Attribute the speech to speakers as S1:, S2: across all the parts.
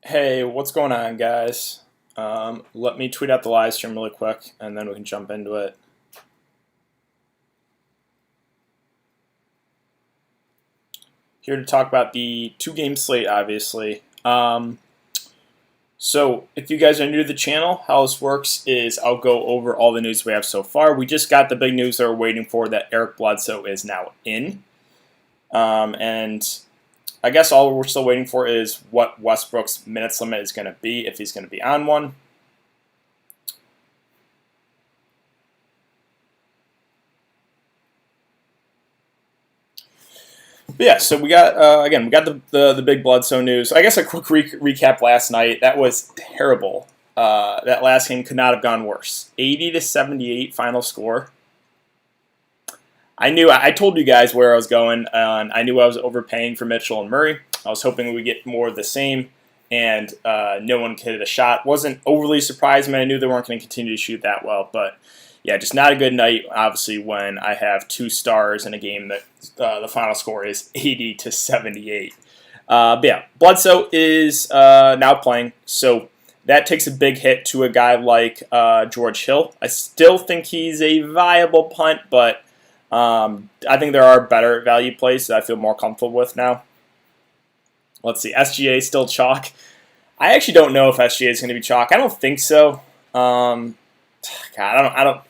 S1: Hey, what's going on, guys? Let me tweet out the live stream really quick, and then we can jump into it. Here to talk about the two-game slate, obviously. So, if you guys are new to the channel, how this works is I'll go over all the news we have so far. We just got the big news that we're waiting for, that Eric Bledsoe is now in. And I guess all we're still waiting for is what Westbrook's minutes limit is going to be, if he's going to be on one. But yeah, so we got again, we got the big Bledsoe news. I guess a quick recap last night. That was terrible. That last game could not have gone worse. 80-78 final score. I told you guys where I was going, and I knew I was overpaying for Mitchell and Murray. I was hoping we get more of the same, and no one could hit a shot. Wasn't overly surprised. I mean, I knew they weren't going to continue to shoot that well, but yeah, just not a good night, obviously, when I have two stars in a game that the final score is 80-78. But yeah, Bledsoe is now playing, so that takes a big hit to a guy like George Hill. I still think he's a viable punt, but I think there are better value plays that I feel more comfortable with now. Let's see, SGA is still chalk. I actually don't know if SGA is going to be chalk. I don't think so. God, I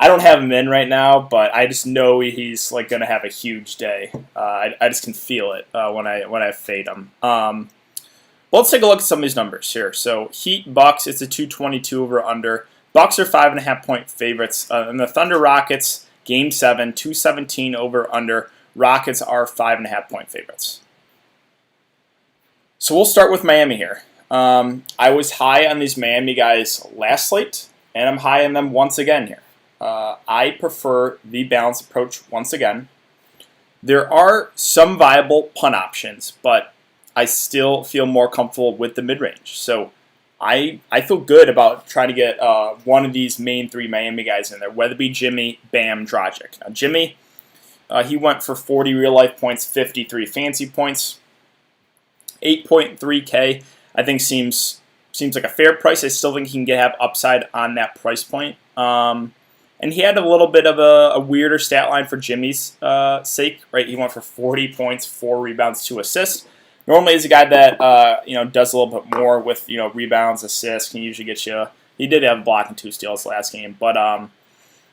S1: don't have him in right now, but I just know he's like going to have a huge day. I just can feel it when I fade him. Well, let's take a look at some of these numbers here. So Heat Bucks, it's a 222 over under. Bucks are 5.5 point favorites, and the Thunder Rockets Game 7 217 over under. Rockets are 5.5 point favorites. So we'll start with Miami here. I was high on these Miami guys last slate, and I'm high on them once again here. I prefer the balanced approach once again. There are some viable punt options, but I still feel more comfortable with the mid-range. So I feel good about trying to get one of these main three Miami guys in there, whether it be Jimmy, Bam, Dragic. Now, Jimmy, he went for 40 real-life points, 53 fancy points. 8.3K, I think seems like a fair price. I still think he can have upside on that price point. And he had a little bit of a weirder stat line for Jimmy's sake, right? He went for 40 points, 4 rebounds, 2 assists. Normally, he's a guy that does a little bit more with rebounds, assists. Can usually get you. He did have a block and 2 steals last game, but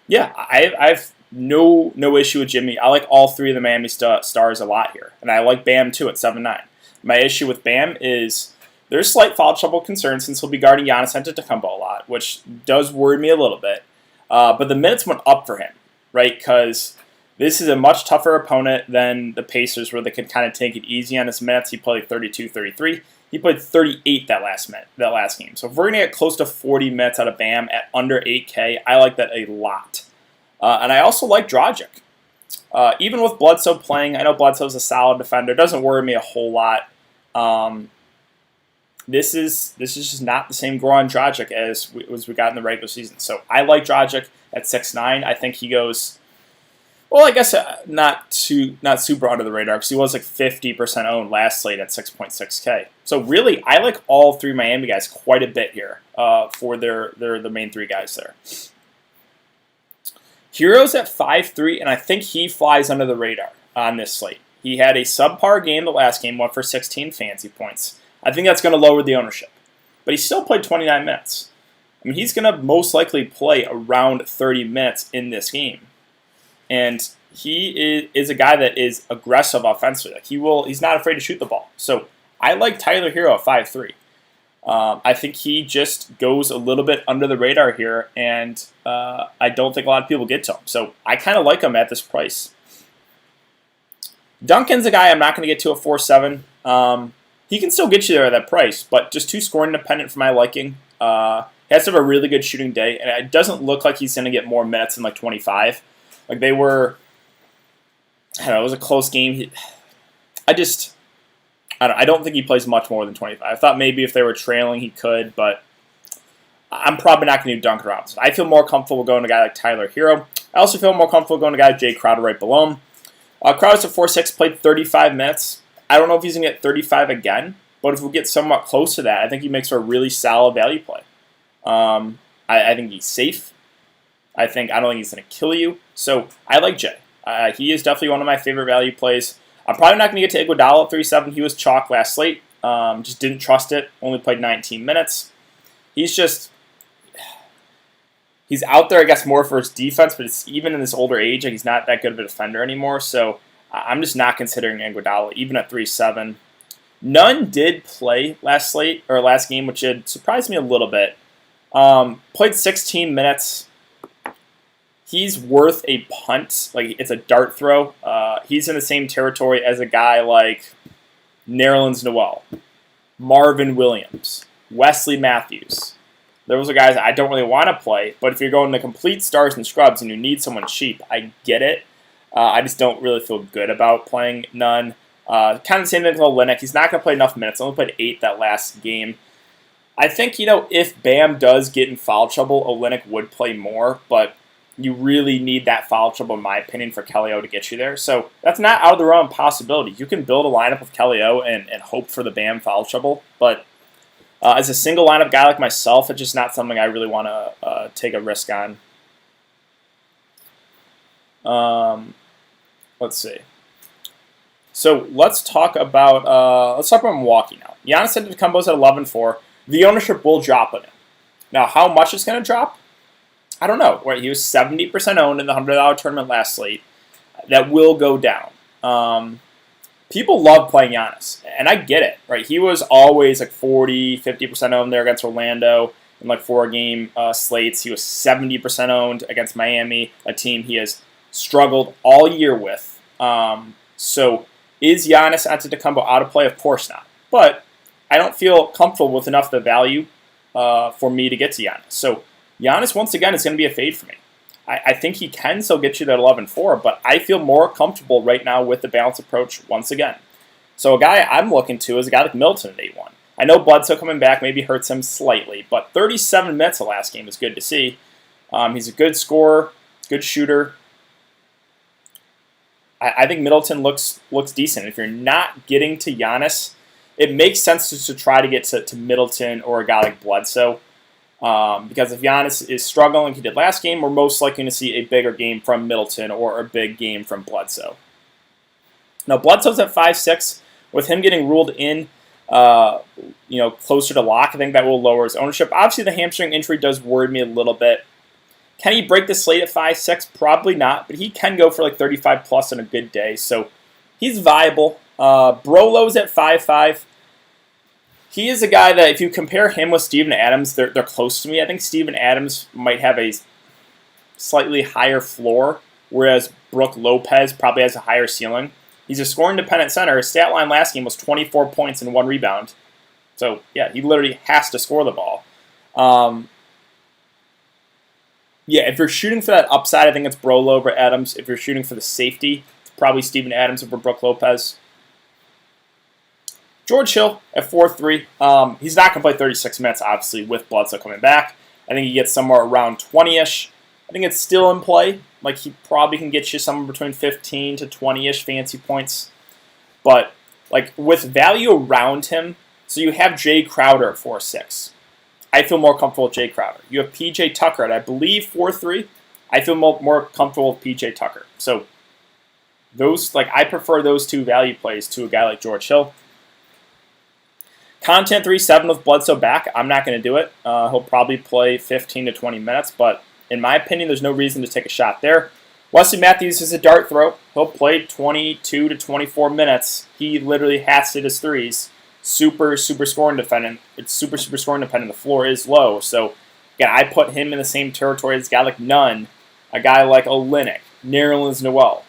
S1: yeah, I've no issue with Jimmy. I like all 3 of the Miami stars a lot here, and I like Bam too at 7-9. My issue with Bam is there's slight foul trouble concern since he'll be guarding Giannis Antetokounmpo a lot, which does worry me a little bit. But the minutes went up for him, right? Because this is a much tougher opponent than the Pacers, where they could kind of take it easy on his minutes. He played 32, 33. He played 38 that last game. So if we're going to get close to 40 minutes out of Bam at under 8K, I like that a lot. And I also like Dragic. Even with Bledsoe playing, I know Bledsoe's a solid defender. It doesn't worry me a whole lot. This is just not the same Goran Dragic as we got in the regular season. So I like Dragic at 6'9". I think he goes, well, I guess not super under the radar, because he was like 50% owned last slate at 6.6K. So really, I like all 3 Miami guys quite a bit here for the main 3 guys there. Hero's at 5'3", and I think he flies under the radar on this slate. He had a subpar game the last game, went for 16 fancy points. I think that's going to lower the ownership. But he still played 29 minutes. I mean, he's going to most likely play around 30 minutes in this game. And he is a guy that is aggressive offensively. He's not afraid to shoot the ball. So I like Tyler Hero at 5'3". I think he just goes a little bit under the radar here, and I don't think a lot of people get to him. So I kind of like him at this price. Duncan's a guy I'm not going to get to at 4.7. He can still get you there at that price, but just too scoring independent for my liking. He has to have a really good shooting day, and it doesn't look like he's going to get more minutes than like 25. Like they were, I don't know, it was a close game. I don't think he plays much more than 25. I thought maybe if they were trailing he could, but I'm probably not going to do Duncan Robinson. I feel more comfortable going to a guy like Tyler Hero. I also feel more comfortable going to a guy like Jay Crowder right below him. Crowder's at 4.6, played 35 minutes. I don't know if he's going to get 35 again, But if we get somewhat close to that, I think he makes for a really solid value play. I think he's safe. I don't think he's going to kill you. So I like Jay. He is definitely one of my favorite value plays. I'm probably not going to get to Iguodala at 3.7. He was chalk last slate. Just didn't trust it. Only played 19 minutes. He's out there, I guess, more for his defense, but it's even in this older age, he's not that good of a defender anymore. So I'm just not considering Iguodala, even at 3.7. Nunn did play last game, which had surprised me a little bit. Played 16 minutes. He's worth a punt. Like, it's a dart throw. He's in the same territory as a guy like Nerlens Noel, Marvin Williams, Wesley Matthews. Those are guys I don't really want to play, but if you're going to complete stars and scrubs and you need someone cheap, I get it. I just don't really feel good about playing Nunn. Kind of the same thing with Olynyk. He's not going to play enough minutes. Only played 8 that last game. I think, if Bam does get in foul trouble, Olynyk would play more, but you really need that foul trouble, in my opinion, for Kelly O to get you there. So that's not out of the realm of possibility. You can build a lineup with Kelly O and hope for the Bam foul trouble, but as a single lineup guy like myself, it's just not something I really want to take a risk on. Let's see. So let's talk about Milwaukee now. Giannis Antetokounmpo's at 11.4. The ownership will drop on him. Now, how much it's going to drop? I don't know. Right, he was 70% owned in the $100 tournament last slate. That will go down. People love playing Giannis, and I get it. Right, he was always like 40, 50% owned there against Orlando in like 4-game slates. He was 70% owned against Miami, a team he has struggled all year with. So is Giannis Antetokounmpo out of play? Of course not. But I don't feel comfortable with enough of the value for me to get to Giannis. So Giannis, once again, is going to be a fade for me. I think he can still get you that 11.4, but I feel more comfortable right now with the balanced approach once again. So a guy I'm looking to is a guy like Middleton at 8.1. I know Bledsoe coming back maybe hurts him slightly, but 37 minutes the last game is good to see. He's a good scorer, good shooter. I think Middleton looks decent. If you're not getting to Giannis, it makes sense to try to get to Middleton or a guy like Bledsoe. Because if Giannis is struggling like he did last game, we're most likely to see a bigger game from Middleton or a big game from Bledsoe. Now, Bledsoe's at 5.6. With him getting ruled in, closer to lock, I think that will lower his ownership. Obviously, the hamstring injury does worry me a little bit. Can he break the slate at 5.6? Probably not, but he can go for like 35 plus on a good day, so he's viable. Brolo's at 5.5. He is a guy that if you compare him with Steven Adams, they're close to me. I think Steven Adams might have a slightly higher floor, whereas Brook Lopez probably has a higher ceiling. He's a scoring-dependent center. His stat line last game was 24 points and 1 rebound. So, yeah, he literally has to score the ball. If you're shooting for that upside, I think it's Brolo over Adams. If you're shooting for the safety, it's probably Steven Adams over Brook Lopez. George Hill at 4.3. He's not going to play 36 minutes, obviously, with Bledsoe coming back. I think he gets somewhere around 20-ish. I think it's still in play. Like, he probably can get you somewhere between 15 to 20-ish fancy points. But, like, with value around him, so you have Jay Crowder at 4.6. I feel more comfortable with Jay Crowder. You have P.J. Tucker at, I believe, 4.3. I feel more comfortable with P.J. Tucker. So, I prefer those two value plays to a guy like George Hill. Content 3.7 with Bledsoe back. I'm not going to do it. He'll probably play 15 to 20 minutes, but in my opinion, there's no reason to take a shot there. Wesley Matthews is a dart throw. He'll play 22 to 24 minutes. He literally has to hit his threes. Super scoring dependent. It's super scoring dependent. The floor is low. So, again, I put him in the same territory as a guy like Nunn, a guy like Olynyk, Nerlens Noel.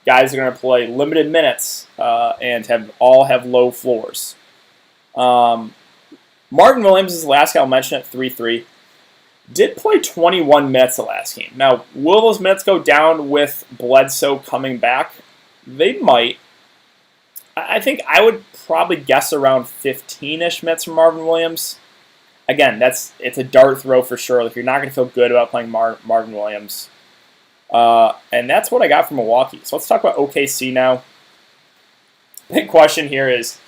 S1: Guys are going to play limited minutes and have low floors. Marvin Williams is the last guy I'll mention at 3.3. Did play 21 minutes the last game. Now, will those minutes go down with Bledsoe coming back? They might. I think I would probably guess around 15-ish minutes from Marvin Williams. Again, it's a dart throw for sure. Like, you're not going to feel good about playing Marvin Williams. And that's what I got from Milwaukee. So let's talk about OKC now. Big question here is,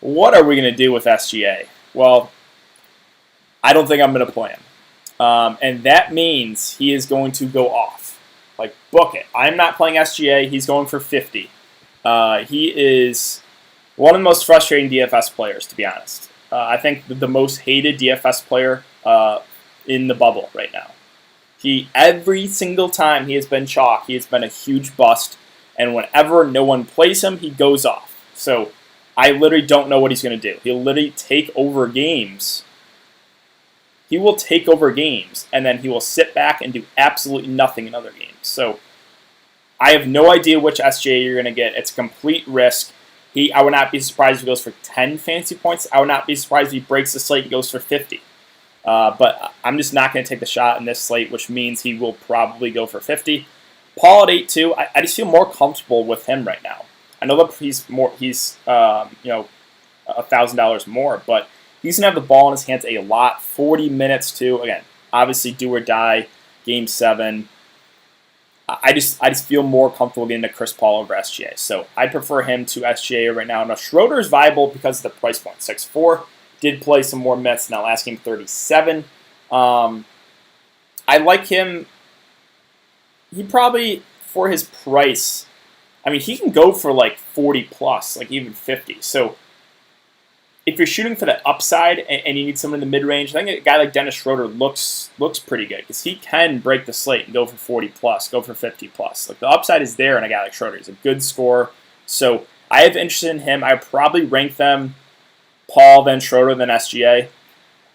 S1: what are we going to do with SGA? Well, I don't think I'm going to play him. And that means he is going to go off. Like, book it. I'm not playing SGA. He's going for 50. He is one of the most frustrating DFS players, to be honest. I think the most hated DFS player in the bubble right now. Every single time he has been chalk, he has been a huge bust. And whenever no one plays him, he goes off. So I literally don't know what he's going to do. He'll literally take over games. He will take over games, and then he will sit back and do absolutely nothing in other games. So I have no idea which SGA you're going to get. It's a complete risk. I would not be surprised if he goes for 10 fantasy points. I would not be surprised if he breaks the slate and goes for 50. But I'm just not going to take the shot in this slate, which means he will probably go for 50. Paul at 8-2, I just feel more comfortable with him right now. I know that he's $1,000 more, but he's going to have the ball in his hands a lot. 40 minutes too. Again, obviously do or die, game 7. I just feel more comfortable getting to Chris Paul over SGA. So I prefer him to SGA right now. Now Schroeder is viable because of the price point, 6'4". Did play some more minutes in that last game, 37. I like him. He probably, for his price, I mean, he can go for like 40 plus, like even 50. So if you're shooting for the upside and you need someone in the mid-range, I think a guy like Dennis Schroeder looks pretty good because he can break the slate and go for 40 plus, go for 50 plus. Like the upside is there in a guy like Schroeder. He's a good scorer. So I have interest in him. I would probably rank them Paul, then Schroeder, then SGA.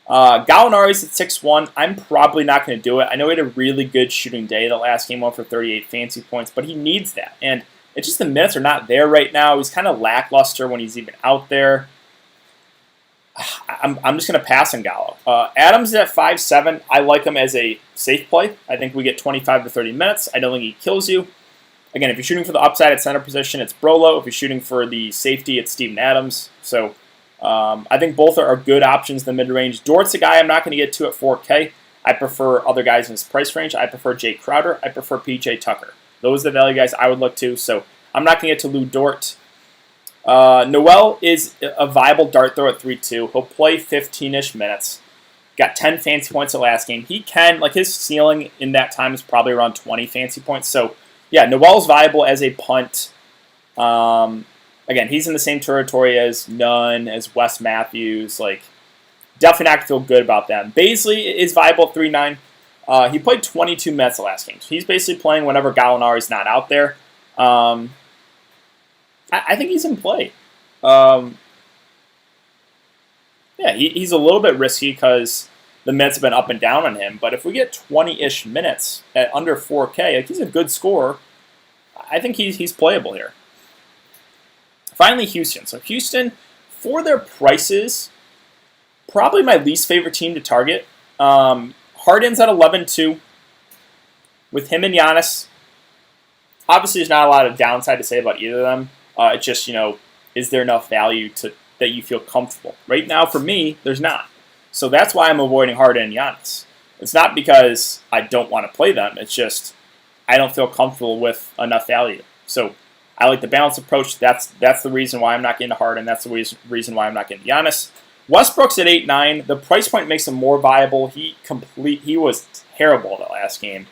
S1: Gallinari's at 6'1". I'm probably not going to do it. I know he had a really good shooting day. The last game went for 38 fantasy points, but he needs that. And it's just the minutes are not there right now. He's kind of lackluster when he's even out there. I'm just going to pass on Gallo. Adams is at 5'7". I like him as a safe play. I think we get 25 to 30 minutes. I don't think he kills you. Again, if you're shooting for the upside at center position, it's Brolo. If you're shooting for the safety, it's Steven Adams. So I think both are good options in the mid-range. Dort's a guy I'm not going to get to at 4K. I prefer other guys in his price range. I prefer Jay Crowder. I prefer PJ Tucker. Those are the value guys I would look to. So I'm not going to get to Lou Dort. Noel is a viable dart throw at 3-2. He'll play 15-ish minutes. Got 10 fancy points the last game. He can, like his ceiling in that time is probably around 20 fancy points. So, yeah, Noel's viable as a punt. Again, he's in the same territory as Nunn, as Wes Matthews. Like, definitely not going to feel good about them. Baisley is viable at 3-9. He played 22 minutes the last game. So he's basically playing whenever Gallinari's not out there. I think he's in play. Yeah, he's a little bit risky because the minutes have been up and down on him. But if we get 20-ish minutes at under 4K, like he's a good scorer. I think he's playable here. Finally, Houston. So Houston, for their prices, probably my least favorite team to target. Harden's at 11-2. With him and Giannis, obviously there's not a lot of downside to say about either of them. It's just, is there enough value that you feel comfortable? Right now, for me, there's not. So that's why I'm avoiding Harden and Giannis. It's not because I don't want to play them. It's just I don't feel comfortable with enough value. So I like the balanced approach. That's the reason why I'm not getting to Harden. That's the reason why I'm not getting to Giannis. Westbrook's at 8-9. The price point makes him more viable. He was terrible that last game.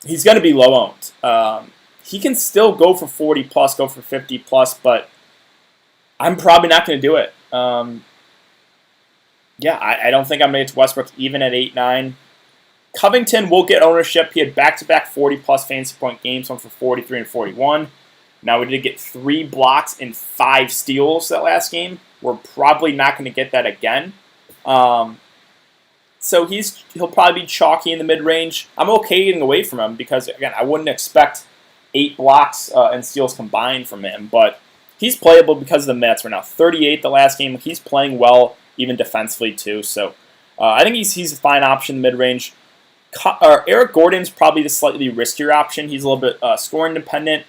S1: He's going to be low owned. He can still go for 40 plus, go for 50 plus, but I'm probably not going to do it. I don't think I'm going to get to Westbrook even at 8-9. Covington will get ownership. He had back-to-back 40 plus fantasy point games, one for 43 and 41. Now we did get 3 blocks and 5 steals that last game. We're probably not going to get that again. So he'll probably be chalky in the mid-range. I'm okay getting away from him because, again, I wouldn't expect 8 blocks and steals combined from him. But he's playable because of the minutes. We're now 38 the last game. He's playing well, even defensively, too. So I think he's a fine option mid-range. Eric Gordon's probably the slightly riskier option. He's a little bit scoring dependent.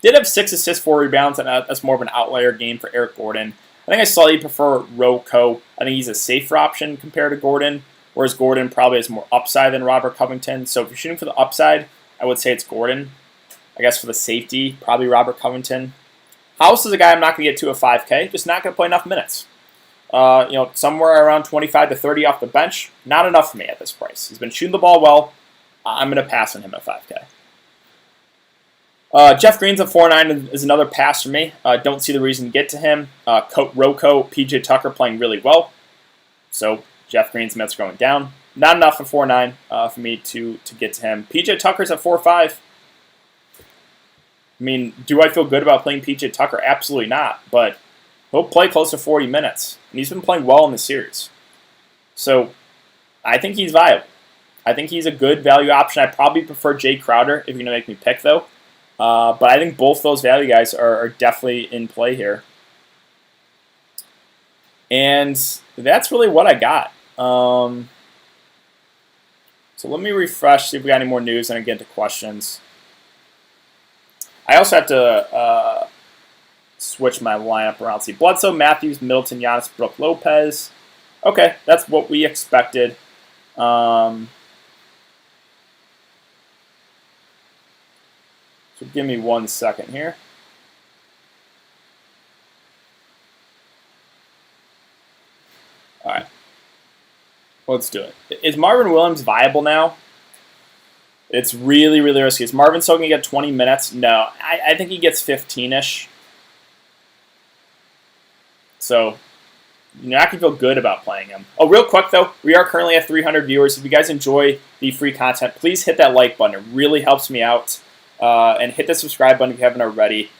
S1: Did have 6 assists, 4 rebounds, and that's more of an outlier game for Eric Gordon. I think I slightly prefer Rocco. I think he's a safer option compared to Gordon, whereas Gordon probably has more upside than Robert Covington. So if you're shooting for the upside, I would say it's Gordon. I guess for the safety, probably Robert Covington. House is a guy I'm not going to get to a 5K, just not going to play enough minutes. Somewhere around 25 to 30 off the bench, not enough for me at this price. He's been shooting the ball well. I'm going to pass on him at 5K. Jeff Green's at 4.9 is another pass for me. Don't see the reason to get to him. Rocco, PJ Tucker playing really well. So Jeff Green's minutes going down. Not enough at 4.9 for me to get to him. PJ Tucker's at 4.5. I mean, do I feel good about playing PJ Tucker? Absolutely not. But he'll play close to 40 minutes. And he's been playing well in the series. So I think he's viable. I think he's a good value option. I probably prefer Jay Crowder if you're going to make me pick, though. But I think both those value guys are definitely in play here. And that's really what I got. So let me refresh, see if we got any more news, and I get into questions. I also have to switch my lineup around. See, Bledsoe, Matthews, Middleton, Giannis, Brook Lopez. Okay, that's what we expected. So give me 1 second here. All right. Let's do it. Is Marvin Williams viable now? It's really, really risky. Is Marvin still going to get 20 minutes? No. I think he gets 15-ish. So you're not going to feel good about playing him. Oh, real quick, though, we are currently at 300 viewers. If you guys enjoy the free content, please hit that like button. It really helps me out. And hit the subscribe button if you haven't already.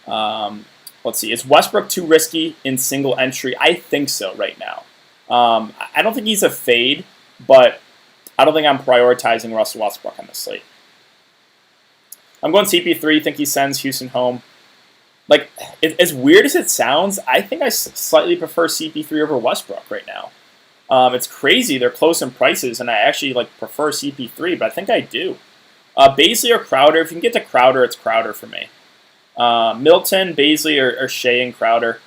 S1: Let's see. Is Westbrook too risky in single entry? I think so right now. I don't think he's a fade, but I don't think I'm prioritizing Russell Westbrook on this slate. I'm going CP3. Think he sends Houston home. Like, as weird as it sounds, I think I slightly prefer CP3 over Westbrook right now. It's crazy. They're close in prices, and I actually prefer CP3, but I think I do. Baisley or Crowder. If you can get to Crowder, it's Crowder for me. Milton, Baisley, or Shea and Crowder.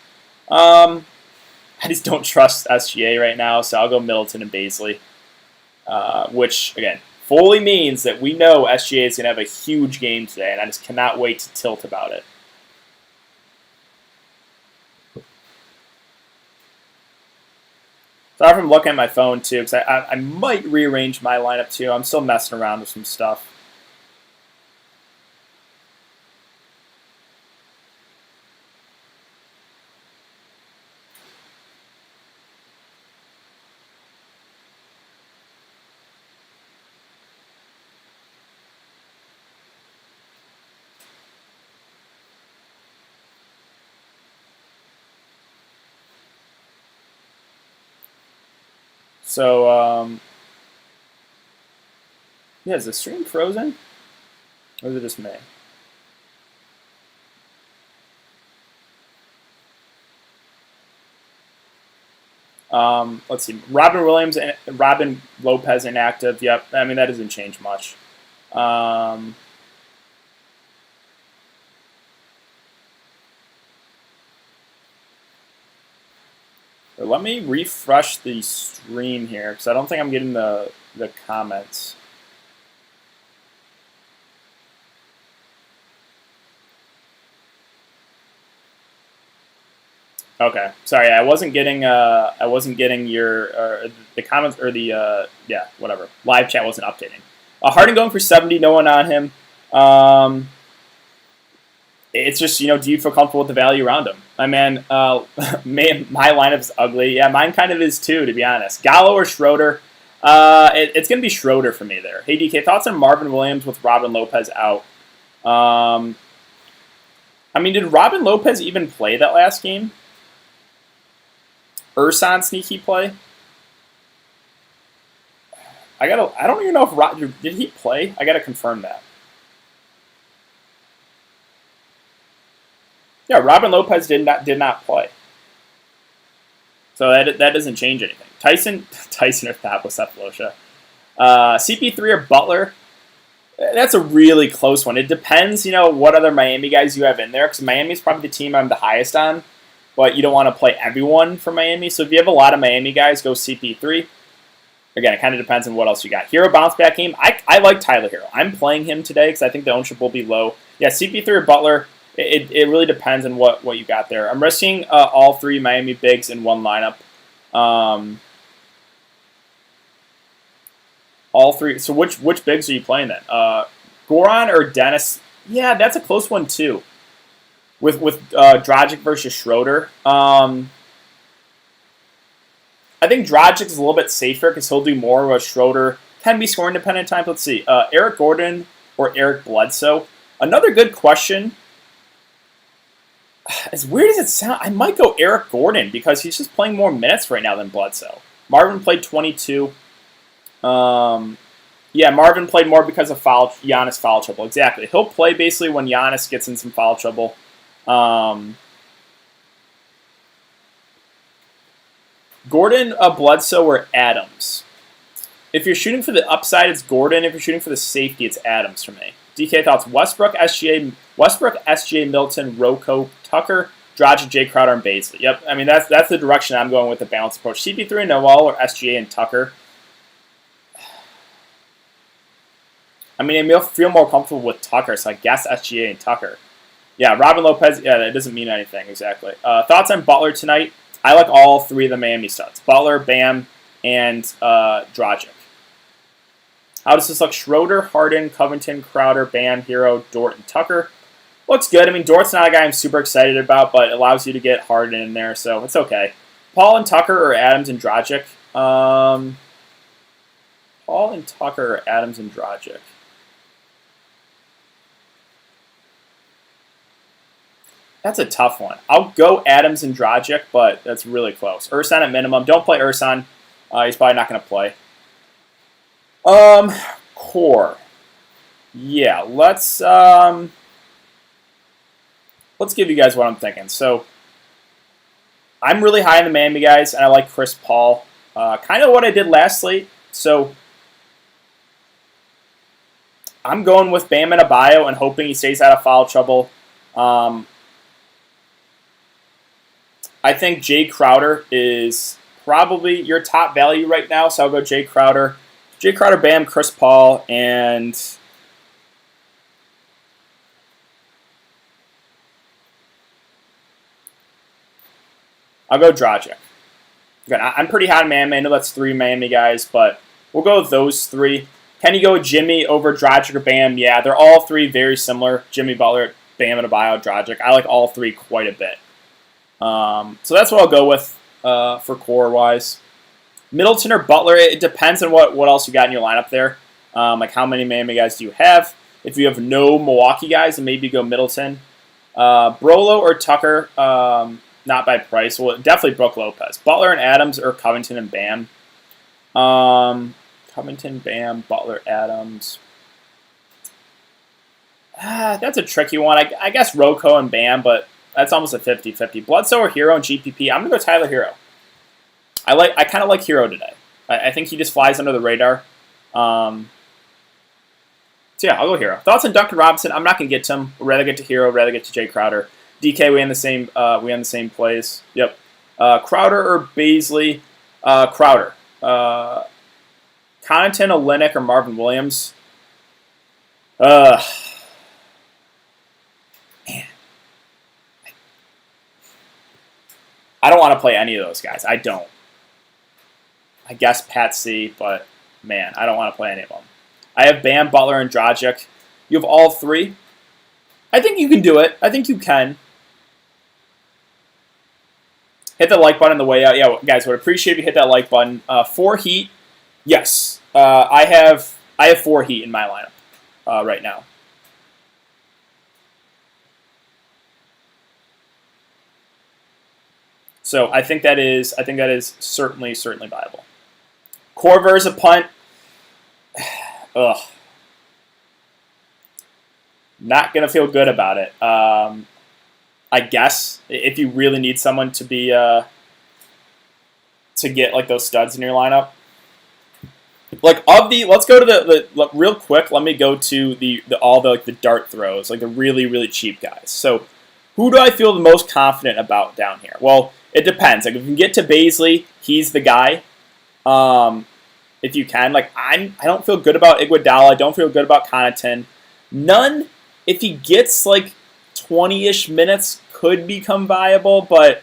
S1: I just don't trust SGA right now, so I'll go Middleton and Baisley. Which, again, fully means that we know SGA is going to have a huge game today, and I just cannot wait to tilt about it. Sorry if I'm looking at my phone, too, because I might rearrange my lineup, too. I'm still messing around with some stuff. So, yeah, is the stream frozen? Or is it just me? Let's see. Robin Williams and Robin Lopez inactive. Yep. I mean, that doesn't change much. Let me refresh the stream here, because I don't think I'm getting the comments. Okay, sorry, I wasn't getting your the comments or the whatever. Live chat wasn't updating. Harden going for 70, no one on him. It's just, do you feel comfortable with the value around him? My man, my lineup is ugly. Yeah, mine kind of is too, to be honest. Gallo or Schroeder? It's going to be Schroeder for me there. Hey, DK, thoughts on Marvin Williams with Robin Lopez out? I mean, did Robin Lopez even play that last game? Ersan sneaky play? I don't even know if did he play? I gotta confirm that. Yeah, Robin Lopez did not play. So that doesn't change anything. Tyson or Cephalosha. CP3 or Butler. That's a really close one. It depends, what other Miami guys you have in there, because Miami's probably the team I'm the highest on, but you don't want to play everyone for Miami. So if you have a lot of Miami guys, go CP3. Again, it kind of depends on what else you got. Hero bounce back game. I like Tyler Hero. I'm playing him today because I think the ownership will be low. Yeah, CP3 or Butler. It really depends on what you got there. I'm risking all 3 Miami bigs in one lineup. All 3. So which bigs are you playing then? Goran or Dennis? Yeah, that's a close one too. With Dragic versus Schroeder. I think Dragic is a little bit safer because he'll do more, where Schroeder can be scoring dependent at times. Let's see. Eric Gordon or Eric Bledsoe? Another good question. As weird as it sounds, I might go Eric Gordon because he's just playing more minutes right now than Bledsoe. Marvin played 22. Yeah, Marvin played more because of Giannis foul trouble. Exactly. He'll play basically when Giannis gets in some foul trouble. Gordon, Bledsoe, or Adams? If you're shooting for the upside, it's Gordon. If you're shooting for the safety, it's Adams for me. DK thoughts: Westbrook, SGA, Milton, Rocco, Tucker, Dragic, Jay Crowder, and Baisley. Yep, I mean that's the direction I'm going with the balanced approach. CP3 and Noel, or SGA and Tucker. I mean, I feel more comfortable with Tucker, so I guess SGA and Tucker. Yeah, Robin Lopez. Yeah, that doesn't mean anything exactly. Thoughts on Butler tonight? I like all 3 of the Miami studs: Butler, Bam, and Dragic. How does this look? Schroeder, Harden, Covington, Crowder, Bam, Hero, Dort, and Tucker. Looks good. I mean, Dort's not a guy I'm super excited about, but it allows you to get Harden in there, so it's okay. Paul and Tucker or Adams and Dragic? Paul and Tucker or Adams and Dragic? That's a tough one. I'll go Adams and Dragic, but that's really close. Ersan at minimum. Don't play Ersan. He's probably not going to play. Core. Yeah, let's give you guys what I'm thinking. So, I'm really high on the Miami guys, and I like Chris Paul. Kind of what I did last slate. So, I'm going with Bam and Adebayo and hoping he stays out of foul trouble. I think Jay Crowder is probably your top value right now, so I'll go Jay Crowder. Jay Crowder, Bam, Chris Paul, and I'll go Dragic. Again, I'm pretty high on Miami. I know that's 3 Miami guys, but we'll go with those 3. Can you go with Jimmy over Dragic or Bam? Yeah, they're all 3 very similar. Jimmy Butler, Bam Adebayo, Dragic. I like all 3 quite a bit. So that's what I'll go with for core-wise. Middleton or Butler, it depends on what else you got in your lineup there. Like how many Miami guys do you have? If you have no Milwaukee guys, then maybe go Middleton. Brolo or Tucker, not by price. Well, definitely Brook Lopez. Butler and Adams or Covington and Bam. Covington, Bam, Butler, Adams. That's a tricky one. I guess Rocco and Bam, but that's almost a 50-50. Bledsoe or Hero and GPP. I'm going to go Tyler Hero. I kind of like Hero today. I think he just flies under the radar. So yeah, I'll go Hero. Thoughts on Duncan Robinson? I'm not going to get to him. I'd rather get to Hero. Rather get to Jay Crowder. DK, we in the same. We in the same plays. Yep. Crowder or Baisley? Crowder. Connaughton, Olynyk, or Marvin Williams? Man. I don't want to play any of those guys. I don't. I guess Pat C, but man, I don't want to play any of them. I have Bam, Butler, and Dragic. You have all 3. I think you can do it. I think you can. Hit the like button on the way out. Yeah, guys, would appreciate if you hit that like button. 4 Heat. Yes. I have 4 Heat in my lineup right now. So I think that is certainly viable. Corver is a punt. Ugh. Not gonna feel good about it. I guess if you really need someone to be to get like those studs in your lineup. Let's go to the real quick. Let me go to all the dart throws, like the really cheap guys. So who do I feel the most confident about down here? Well, it depends. Like if you can get to Baisley, he's the guy. if you can. Like I don't feel good about Iguodala. I don't feel good about Connaughton. None, if he gets like 20-ish minutes, could become viable, but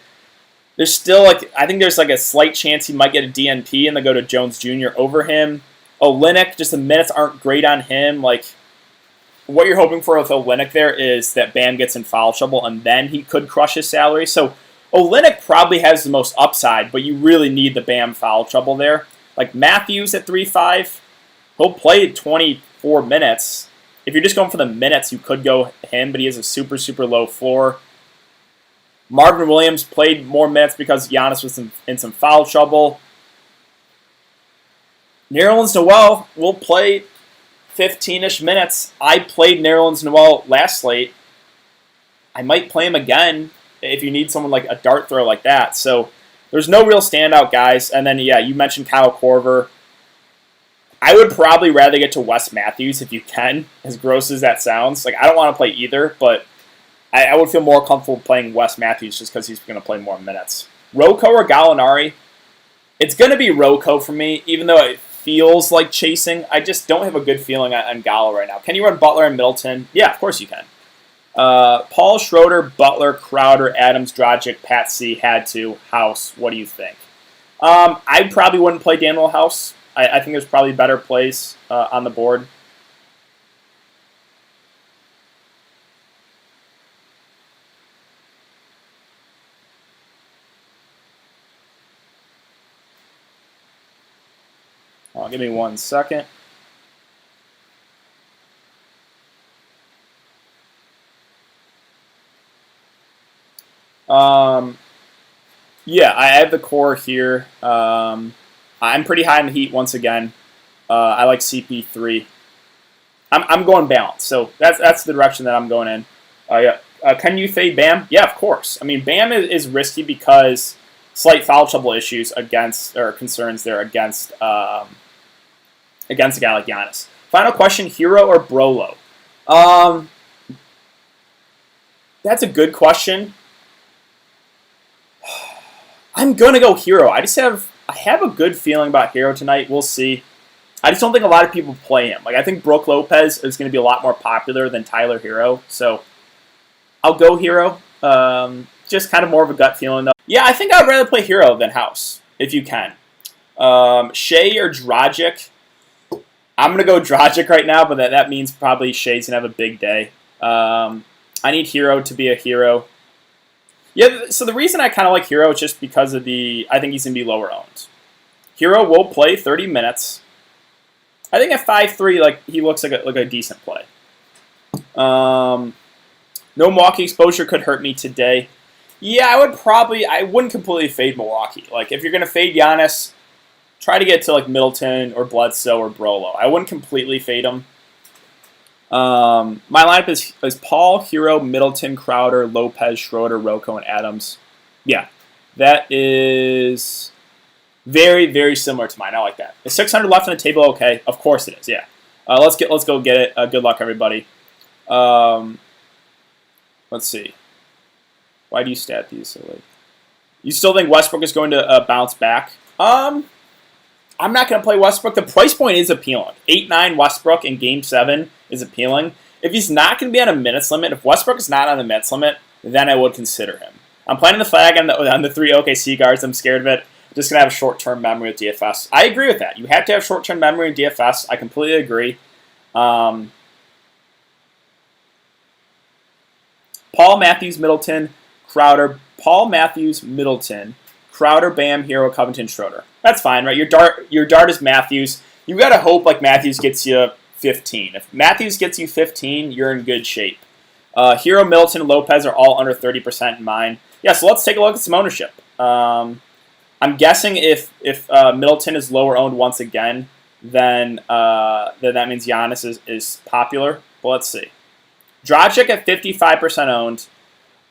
S1: there's still I think there's a slight chance he might get a DNP and then go to Jones Jr. over him. Olynyk, just the minutes aren't great on him. Like what you're hoping for with Olynyk there is that Bam gets in foul trouble and then he could crush his salary. So Olynyk probably has the most upside, but you really need the Bam foul trouble there. Like Matthews at 3.5, he'll play 24 minutes. If you're just going for the minutes, you could go him, but he has a super, super low floor. Marvin Williams played more minutes because Giannis was in some foul trouble. Nerlens Noel will play 15-ish minutes. I played Nerlens Noel last slate. I might play him again if you need someone like a dart throw like that. So there's no real standout guys. And then, yeah, you mentioned Kyle Korver. I would probably rather get to Wes Matthews if you can, as gross as that sounds. Like I don't want to play either, but I would feel more comfortable playing Wes Matthews just because he's going to play more minutes. Rocco or Gallinari? It's going to be Rocco for me, even though it feels like chasing. I just don't have a good feeling on Gallo right now. Can you run Butler and Middleton? Yeah, of course you can. Paul, Schroeder, Butler, Crowder, Adams, Dragic, Pat C, had to, House. What do you think? I probably wouldn't play Daniel House. I think there's probably better plays on the board. Give me 1 second. Yeah, I have the core here. I'm pretty high in the Heat once again. I like CP3. I'm going balance, so that's the direction that I'm going in. Yeah. Can you fade Bam? Yeah, of course. I mean, Bam is risky because slight foul trouble issues concerns there against a guy like Giannis. Final question: Hero or Brolo? That's a good question. I'm gonna go Hero. I have a good feeling about Hero tonight. We'll see. I just don't think a lot of people play him. Like I think Brook Lopez is going to be a lot more popular than Tyler Hero. So I'll go Hero. Just kind of more of a gut feeling though. Yeah, I think I'd rather play Hero than House if you can. Shea or Dragic? I'm gonna go Dragic right now, but that means probably Shea's gonna have a big day. I need Hero to be a hero. Yeah, so the reason I kind of like Hero is just because of I think he's going to be lower owned. Hero will play 30 minutes. I think at 5'3", he looks like a decent play. No Milwaukee exposure could hurt me today. Yeah, I wouldn't completely fade Milwaukee. Like, if you're going to fade Giannis, try to get to, Middleton or Bledsoe or Brolo. I wouldn't completely fade him. My lineup is Paul, Hero, Middleton, Crowder, Lopez, Schroeder, Rocco, and Adams. Yeah, that is very, very similar to mine. I like that. Is 600 left on the table okay? Of course it is, yeah. Let's go get it. Good luck, everybody. Let's see. Why do you stat these so late? You still think Westbrook is going to bounce back? I'm not going to play Westbrook. The price point is appealing. 8-9 Westbrook in Game 7 is appealing. If he's not going to be on a minutes limit, if Westbrook is not on the minutes limit, then I would consider him. I'm planting the flag on the 3 OKC guards. I'm scared of it. I'm just going to have a short-term memory with DFS. I agree with that. You have to have short-term memory in DFS. I completely agree. Paul Matthews, Middleton, Crowder. Paul Matthews, Middleton, Crowder, Bam, Hero, Covington, Schroeder. That's fine, right? Your dart is Matthews. You got to hope Matthews gets you 15. If Matthews gets you 15, you're in good shape. Hero, Middleton, Lopez are all under 30% in mine. Yeah, so let's take a look at some ownership. I'm guessing if Middleton is lower owned once again, then that means Giannis is popular. But let's see. Dragic at 55% owned.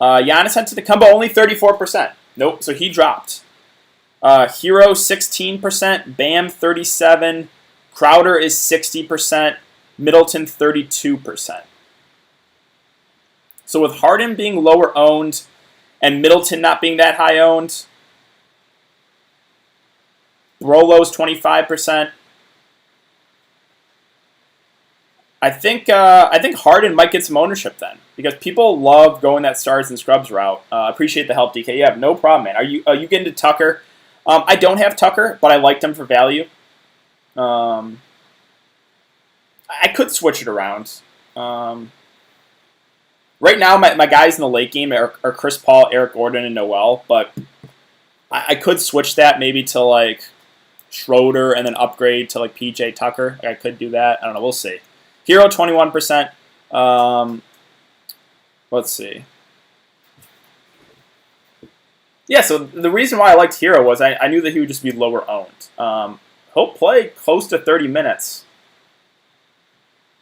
S1: Giannis had to the combo only 34%. Nope, so he dropped. Hero 16%, Bam 37%, Crowder is 60%, Middleton 32%. So with Harden being lower owned and Middleton not being that high owned, Rolo's 25%, I think Harden might get some ownership then because people love going that stars and scrubs route. Appreciate the help, DK. Yeah, no problem, man. Are you getting to Tucker? I don't have Tucker, but I liked him for value. I could switch it around. Right now, my guys in the late game are Chris Paul, Eric Gordon, and Noel, but I could switch that maybe to like Schroeder and then upgrade to like PJ Tucker. I could do that. I don't know. We'll see. Hero 21%. Let's see. Yeah, so the reason why I liked Hero was I knew that he would just be lower owned. He'll play close to 30 minutes.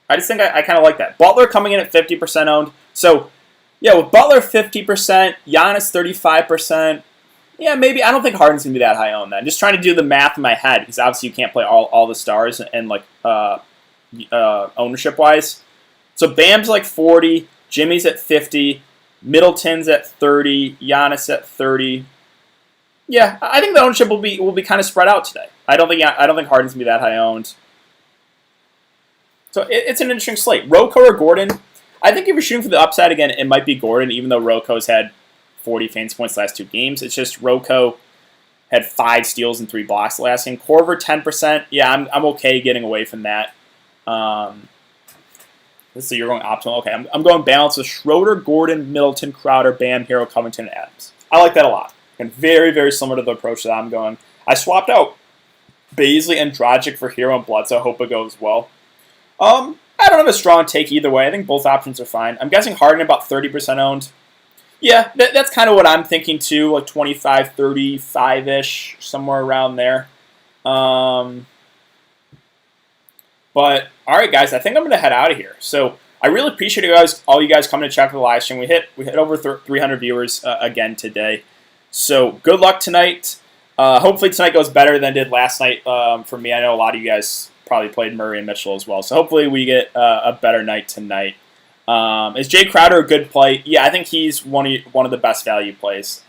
S1: I just think I kind of like that. Butler coming in at 50% owned. So, yeah, with Butler 50%, Giannis 35%, yeah, maybe. I don't think Harden's going to be that high owned then. Just trying to do the math in my head because obviously you can't play all the stars and like ownership-wise. So Bam's like 40, Jimmy's at 50, Middleton's at 30, Giannis at 30. Yeah, I think the ownership will be kind of spread out today. I don't think Harden's gonna be that high owned. So it's an interesting slate. Rocco or Gordon? I think if you're shooting for the upside again, it might be Gordon, even though Rocco's had 40 fantasy points the last 2 games. It's just Rocco had 5 steals and 3 blocks the last game. Corver 10%. Yeah, I'm okay getting away from that. Let's see, you're going optimal. Okay, I'm going balance with Schroeder, Gordon, Middleton, Crowder, Bam, Hero, Covington, and Adams. I like that a lot. And very, very similar to the approach that I'm going. I swapped out Baisley and Dragic for Hero and Bledsoe. Hope it goes well. I don't have a strong take either way. I think both options are fine. I'm guessing Harden about 30% owned. Yeah, that's kind of what I'm thinking too, like 25, 35-ish, somewhere around there. But, all right, guys, I think I'm going to head out of here. So I really appreciate all you guys coming to check out the live stream. We hit over 300 viewers again today. So good luck tonight. Hopefully tonight goes better than it did last night for me. I know a lot of you guys probably played Murray and Mitchell as well. So hopefully we get a better night tonight. Is Jay Crowder a good play? Yeah, I think he's one of the best value plays.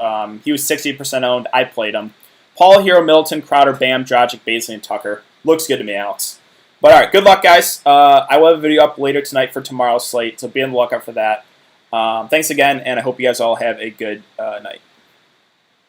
S1: He was 60% owned. I played him. Paul, Hero, Middleton, Crowder, Bam, Dragic, Baisley, and Tucker. Looks good to me, Alex. But all right, good luck, guys. I will have a video up later tonight for tomorrow's slate, so be on the lookout for that. Thanks again, and I hope you guys all have a good night.